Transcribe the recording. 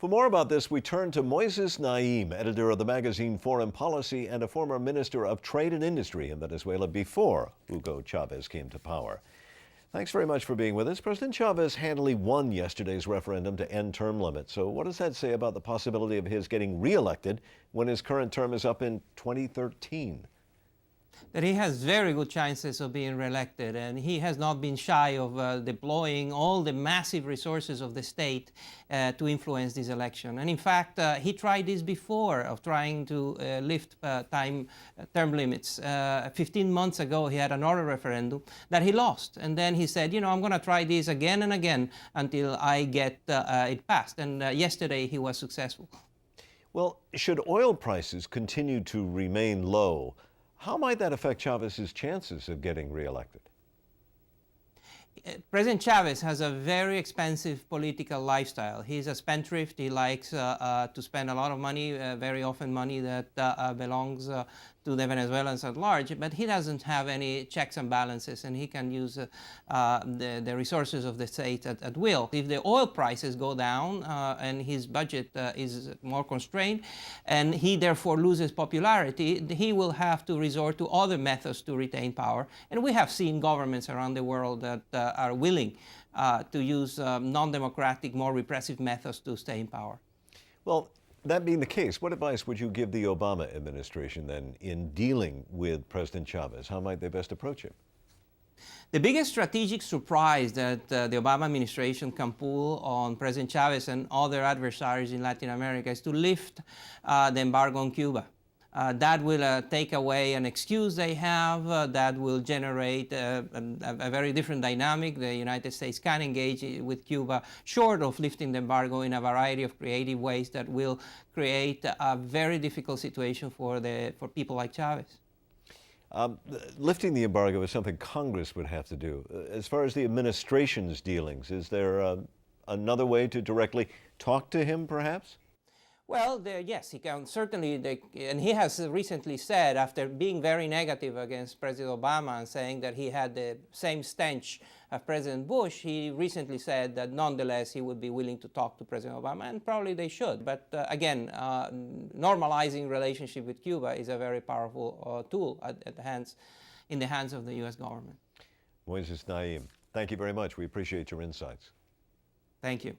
For more about this, we turn to Moisés Naím, editor of the magazine Foreign Policy and a former minister of Trade and Industry in Venezuela before Hugo Chávez came to power. Thanks very much for being with us. President Chávez handily won yesterday's referendum to end term limits. So what does that say about the possibility of his getting reelected when his current term is up in 2013? That he has very good chances of being reelected, and he has not been shy of deploying all the massive resources of the state to influence this election. And in fact, he tried this before, of trying to lift term limits. 15 months ago, he had another referendum that he lost. And then he said, I'm going to try this again and again until I get it passed. And yesterday, he was successful. Well, should oil prices continue to remain low, how might that affect Chávez's chances of getting reelected? President Chávez has a very expensive political lifestyle. He's a spendthrift. He likes to spend a lot of money, very often money that belongs to the Venezuelans at large, but he doesn't have any checks and balances, and he can use the resources of the state at will. If the oil prices go down and his budget is more constrained, and he therefore loses popularity, he will have to resort to other methods to retain power. And we have seen governments around the world that are willing to use non-democratic, more repressive methods to stay in power. Well, that being the case, what advice would you give the Obama administration then in dealing with President Chávez? How might they best approach him? The biggest strategic surprise that the Obama administration can pull on President Chávez and other adversaries in Latin America is to lift the embargo on Cuba. That will take away an excuse they have, that will generate a very different dynamic. The United States can engage with Cuba short of lifting the embargo in a variety of creative ways that will create a very difficult situation for people like Chávez. Lifting the embargo is something Congress would have to do. As far as the administration's dealings, is there another way to directly talk to him, perhaps? Well, yes, he can certainly, and he has recently said, after being very negative against President Obama and saying that he had the same stench as President Bush, he recently said that nonetheless he would be willing to talk to President Obama, and probably they should. But again, normalizing relationship with Cuba is a very powerful tool in the hands of the U.S. government. Moisés Naím, thank you very much. We appreciate your insights. Thank you.